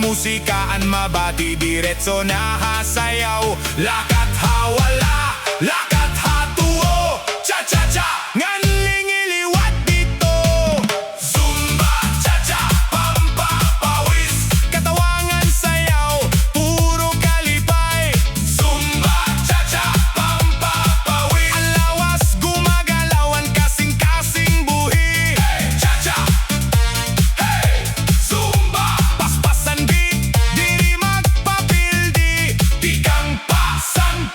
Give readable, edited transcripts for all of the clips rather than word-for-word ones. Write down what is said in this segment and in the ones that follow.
musikaan mabati diretso na hasayaw. Lakat hawala, lakat hatuo, cha-cha-cha nganling iliwat dito. Zumba, cha-cha, pampapawis, katawangan sayaw, puro kalipay. Zumba, cha-cha, pampapawis, ang lawas gumagalawan kasing-kasing buhi. Hey, cha-cha, hey, Zumba, paspasan beat, diri magpapildi, di kang pasan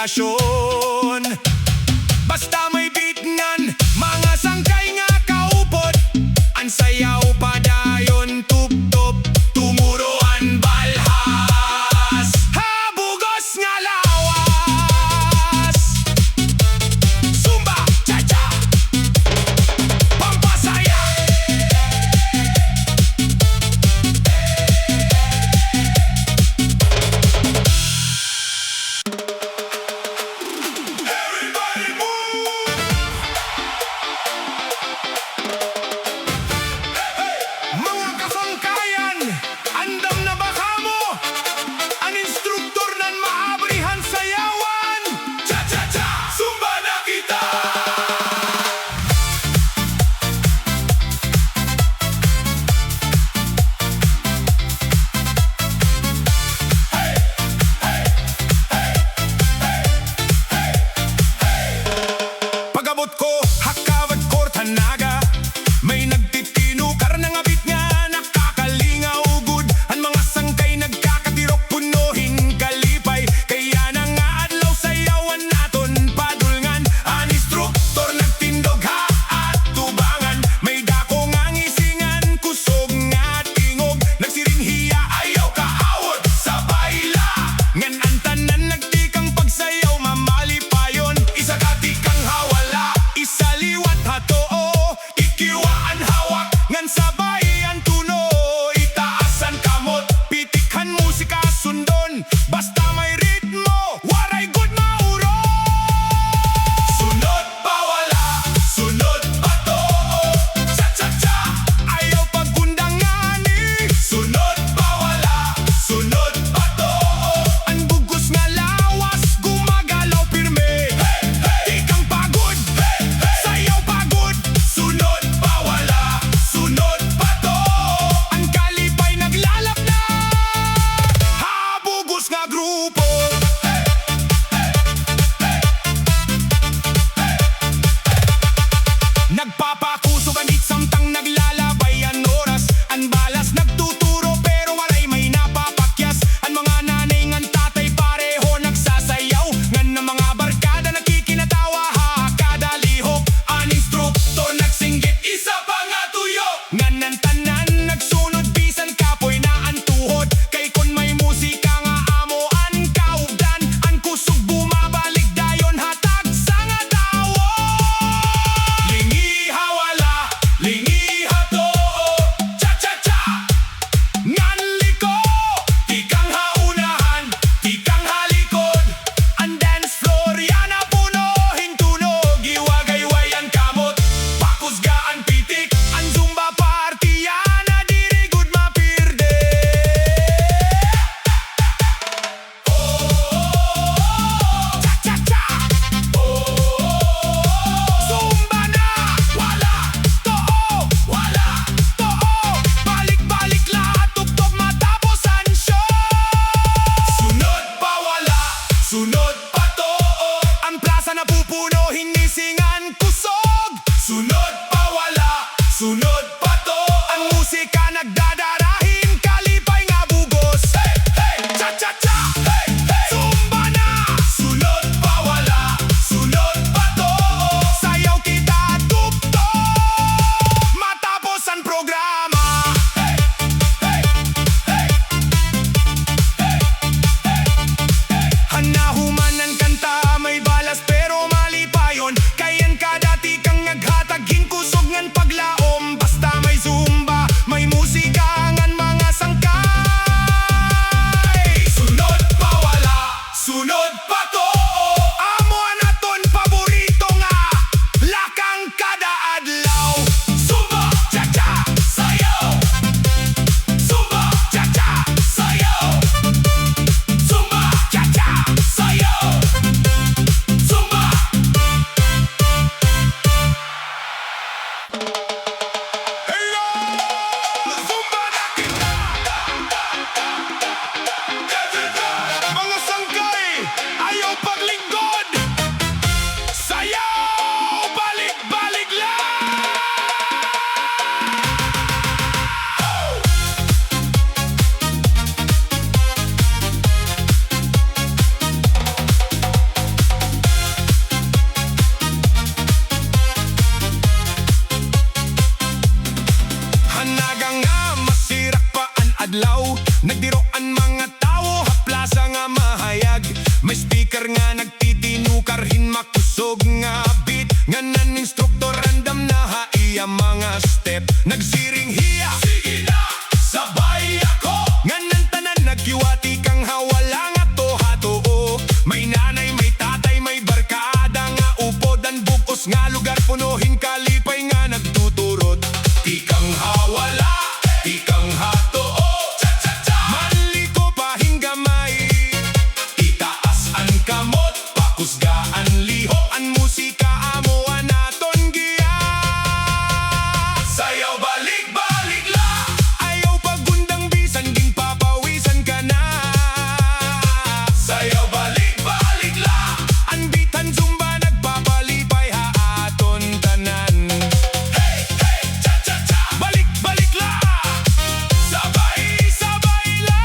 sirkulasyon. Basta may beat ngan, mga sangkay nga kaupod. Ang sayaw padayon tub-tub, tumuruan balhas. Habugos nga lawas. Zumba, cha-cha, pampasaya. Everybody move! Nganan instruktor random na ha iya mga step. Nagsiring hiya, sige na, sabay ako. Nganan tanan nagkiwati kang hawala nga to hato. May nanay, may tatay, may barkada nga upod ang bukos nga lugar punuhin kalipay nga nagtuturot. Di kang hawala, di kang hato. Cha-cha-cha, maliko pahing gamay. Itaas ang kamot, pakusgaan liho. Ang musika amo anaton giya. Sayaw balik-balik la. Ayaw pagundang bisan ging papawisan ka na. Sayaw balik-balik la. Ang bitan zumba nagpapalipay ha aton tanan. Hey, hey, cha-cha-cha, balik-balik la. Sabay-sabay la.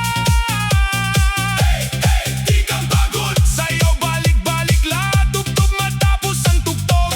Hey, hey, di kang pagod. Sayaw balik-balik la. Tugtog matapos ang tugtog.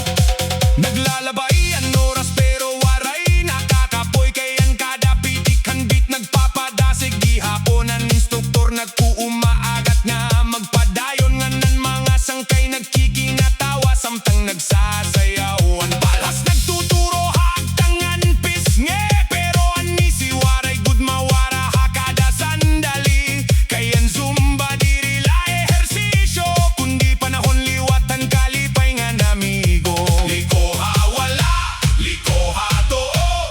Naglalabay ang oras pero waray nakakapoy. Kayan kada pitikhan beat nagpapadasig. Gihapon ang instruktor nagpuumaagat nga magpadayon. Nga ng mga sangkay nagkikinatawa samtang nagsasayawan. Balas nagtuturo hagtangan pisnge. Pero ani si waray good mawara ha kada sandali. Kayan zumba diri la ehersisyo. Kundi panahon liwatan kalipay nga namigo. Liko hawala, liko hato.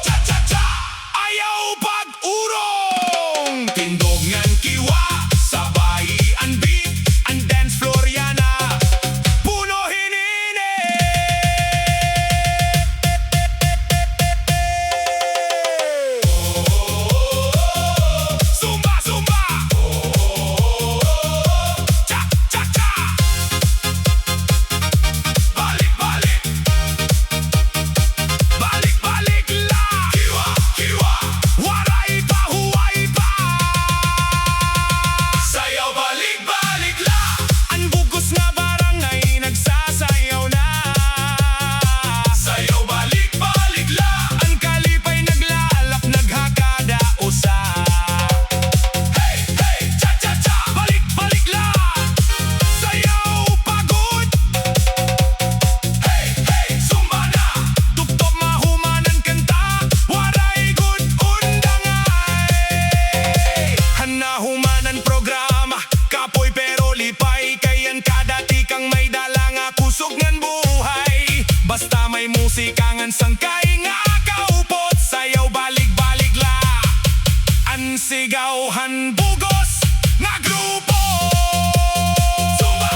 Cha-cha-cha, ayaw pag-urong. Tindog ngan kiwa, sabay ang beat. Ang dance floor yana, puno hinine. Zumba, zumba. Cha-cha-cha, balik-balik. Balik-balik la. Kiwa, kiwa, waray pa, huway pa. Sayaw balik-balik la. Ang bugos nga barangay nagsasayaw na. Sayaw balik-balik la. Ang kalipay naglalap naghakada usa. Hey, hey, cha-cha-cha, balik-balik la. Sayaw pagod. Hey, hey, zumba na. Tugtog mahumanan kanta. Waray good undangay. Hanahumanan programa. Kapoy pero lipay. Kayan kada tikang may dala nga kusog ngan buhay. Basta may musika ngan sangkay nga kaupot. Sayaw balik-balik la. Ang sigawhan bugos nga grupo. Zumba,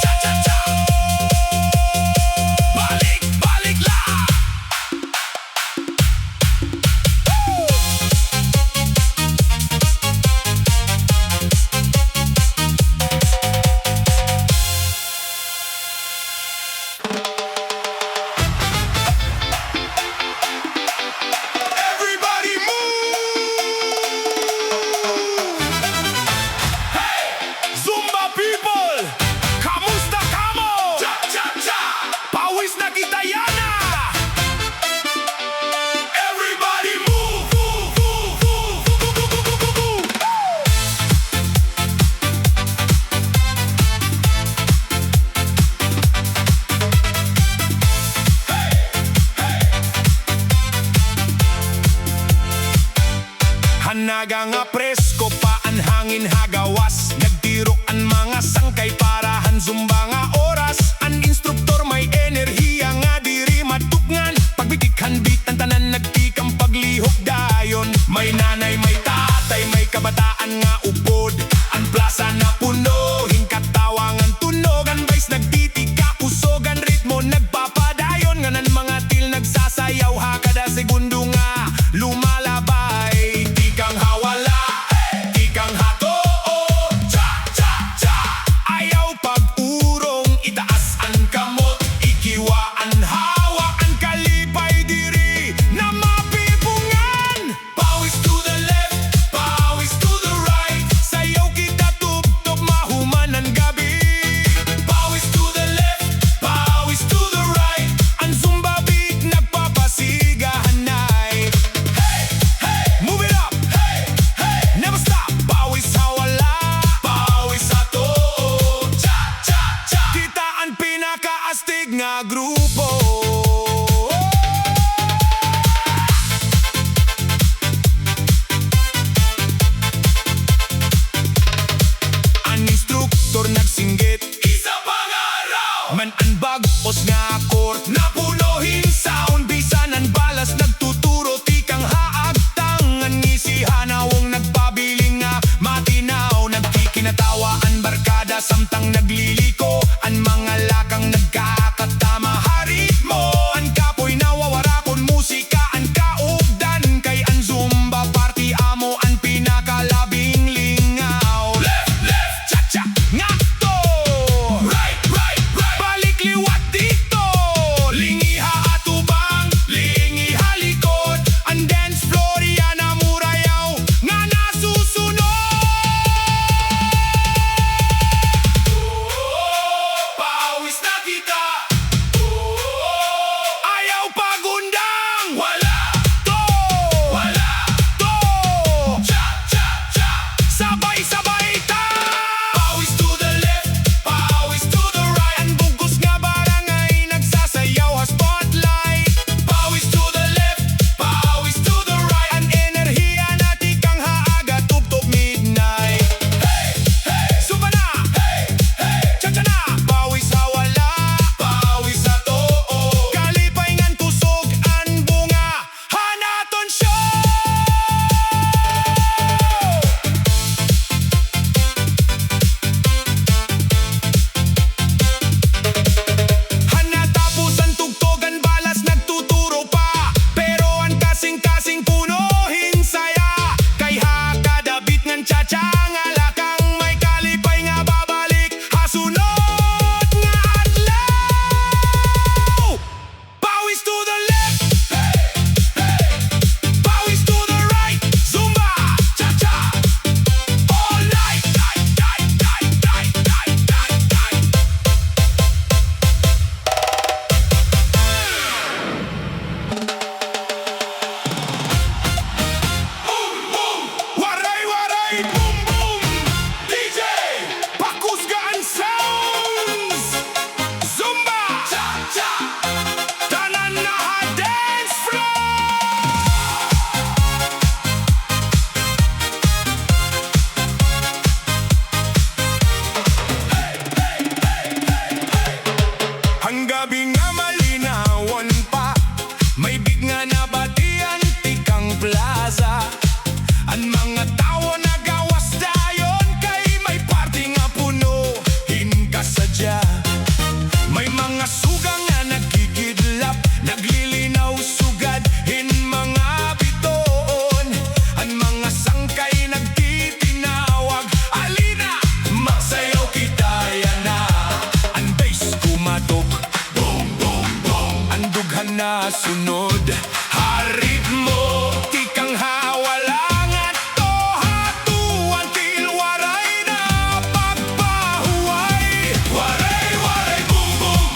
cha-cha-cha, balik-balik la. Everybody move! Hey! Zumba people! Kamusta kamo? Cha-cha-cha! Pawis na kita yana! Everybody move! Move, move, move, move, move, move, move, move. Hanaga nga presko pa ang hangin hagawas. Nagtiro ang mga sangkay parahan zumba nga oras. Ang instruktor may enerhiya nga diri matukngan. Pagbitikhan beat ang tanan nagtikang paglihok dayon. May nanay, may tatay, may kabataan nga upod. Ang plaza na puno, hingkatawangan tunogan. Bays nagtitika, usogan ritmo nagpapadayon. Nganan mga til nagsasayaw ha kada segundo nga lumalabay. Di kang hawala, na sunod. Harit mo, tikang hawalangan to hatuan til waray na pagpahuway. Waray, waray, boom, boom.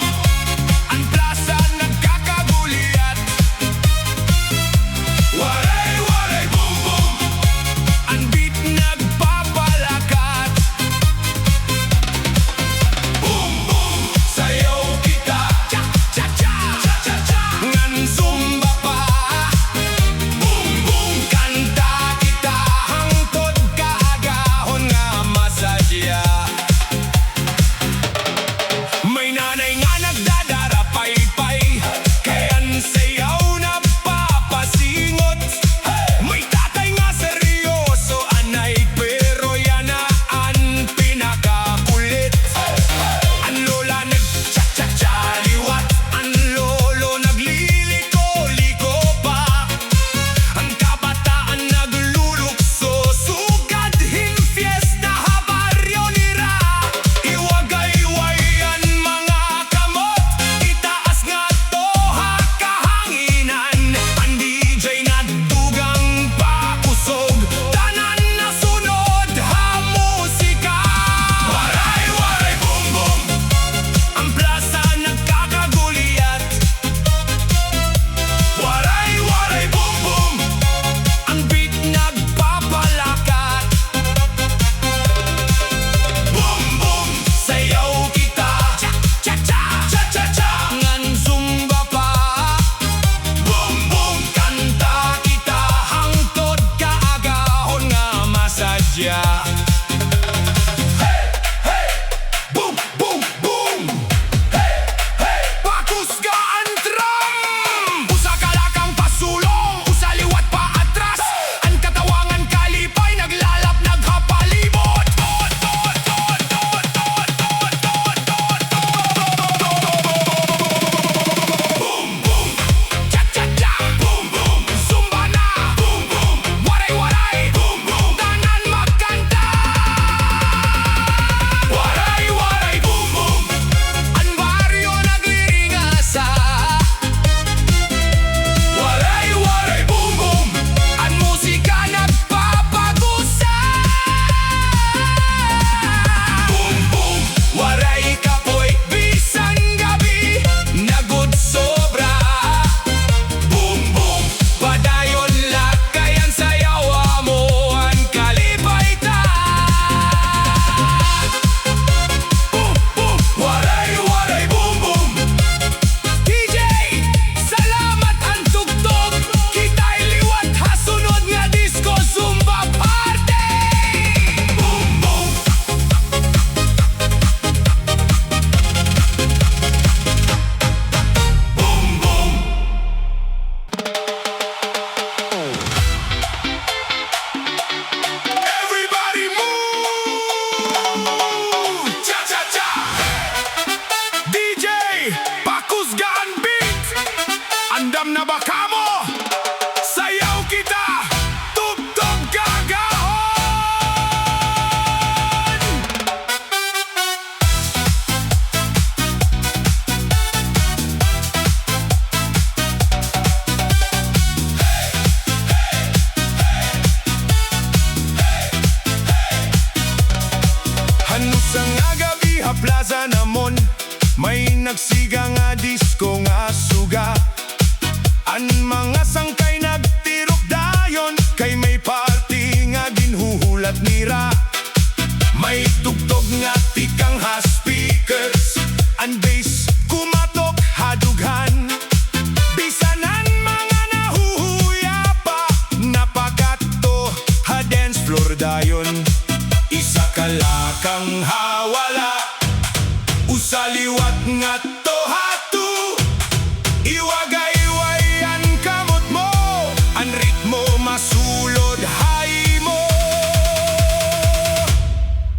Ang plaza nagkakaguliat. Waray, waray, boom, boom. Ang beat nagpapalakat. Boom, boom, sayaw kita. Cha-cha-cha, cha-cha-cha. Ngan Zumba pa. Boom, boom, kanta kita. Hangtod kaagahon nga masadya. May nanay nga nagdadarapay-pay, kaya'n sayaw na papasingot. May tatay nga seryoso anay, pero yan na ang pinakakulit. Ang lola nag-cha-cha-cha liwat, ang lolo nagliliko-liko pa. Ang kabataan naglulukso, sugadhin fiesta habaryo nira. Iwagay-wayan mga kamot, itaas nga to ha kahanginan. Ang DJ nga dugang pakusog, tanan na sunod ha musika. Waray, waray, boom, boom. Ang plaza nagkakaguliat. Waray, waray, boom, boom. Ang beat nagpapalakat. Boom, boom, sayaw kita. Cha-cha-cha, cha-cha-cha. Ngan Zumba pa. Boom, boom, kanta kita. Hangtod kaagahon nga masadya. Hey, hey, boom, boom, boom. Hey, hey, pakus ka ang drum. Usa kalakang pasulong, usa liwat pa atras. Ang katawangan kalipay, naglalap, naghapalibot. Boom, boom, cha-cha-cha. Boom, boom, Zumba na. Boom, boom, waray-waray. Boom, boom, tanan magkanta. Waray, waray, boom, boom. Ang baryo nagliringasa. Waray, waray, boom, boom. Ang musika nagpapagusa. Boom, boom, waray kapoy, bisan gabi, nagud sobra. Boom, boom, padayon lakay ang sayawa mo, ang kalipay ta. Boom, boom, waray, waray, boom, boom. DJ, salamat ang tugtog. Kita'y liwat ha sunod nga disco Zumba party. Boom, boom. Boom, boom. Everybody move! Cha-cha-cha! DJ, pakusgaan beat! Andam na ba kamo? Sayaw kita! Tugtog gagahon! Hanus ang agabi ha plaza namon, may nagsiga nga disco nga suga. Ang mga sangkay nagtirok dayon, kay may party nga ginhuhulat nira. May tugtog nga tikang ha speakers, ang bass kumatok hadughan. Bisanan mga nahuhuya pa, napagato ha dance floor dayon. Isa kalakang hawala, usaliwat nga to hatu. Iwagay-wayan kamot mo, ang ritmo masulod hay mo.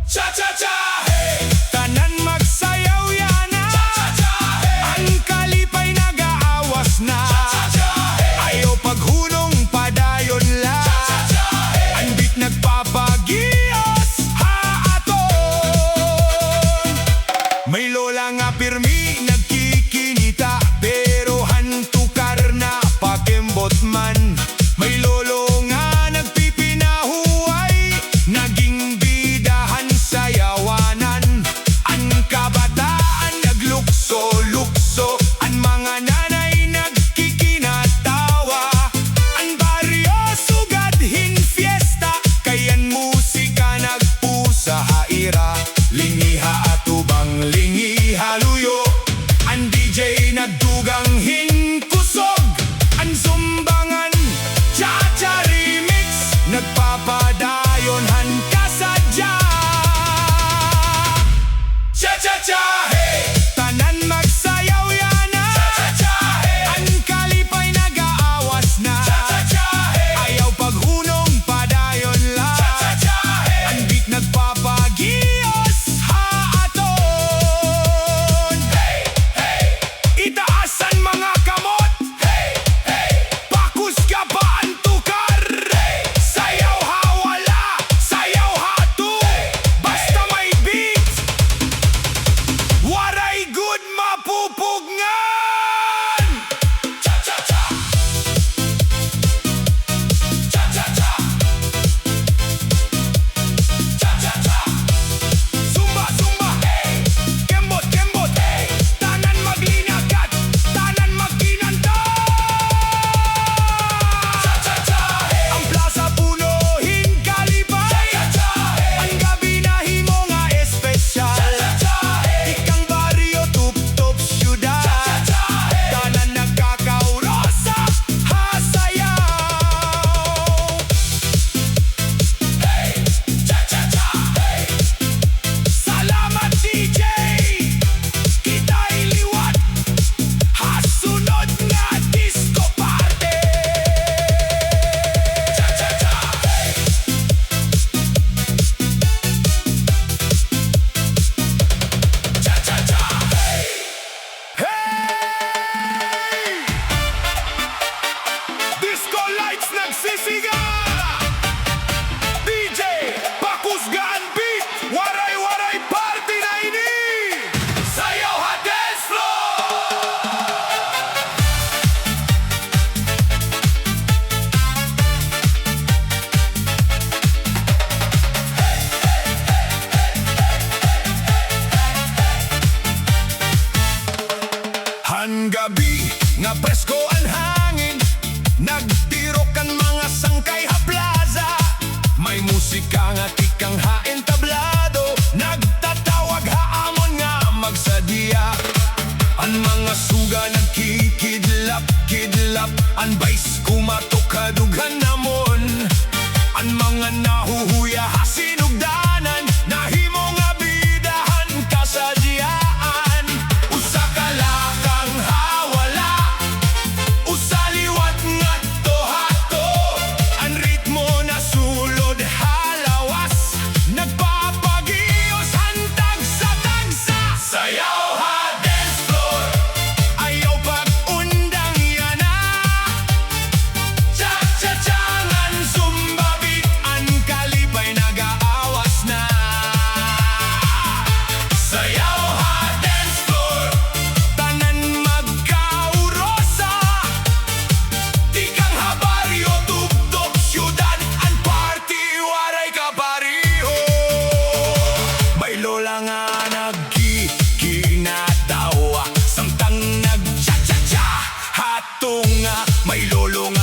Cha-cha-cha, hey! Tanan magsayaw yana. Cha-cha-cha, hey! Ang kalipay nag-aawas na. Cha-cha-cha, hey! Ayaw paghunong padayon la. Cha-cha-cha, hey! Ang beat nagpapagiyos ha aton. May lola nga pirmi nagkikinita, pero presko ang hangin, nagtirok ang mga sangkay ha plaza. May musika nga tikang hain tablado, nagtatawag haamon nga magsadya. Ang mga suga nagkikidlap-kidlap, ang bais kumatok kadughan namon. Ang mga nahuhuya hasinugdanan, nahimo nga bidahan kasadyaan. Usa ka lakang hawala, usaliwat nga tohato. Ang ritmo na sulod halawas, nagpapagiyos hantag sa tagsa. Sayaw ha dance floor, ayaw pag-undang yana. Cha-cha-cha ngan Zumba beat, ang kalipay nag-aawas na. Sayaw ha dance floor, tanan magkaurosa. Tikang habaryo, tugtog syudad, ang party waray kapariho. May lola nga nagkikinatawa, samtang nag-cha-cha-cha. Hatong nga may lolo nga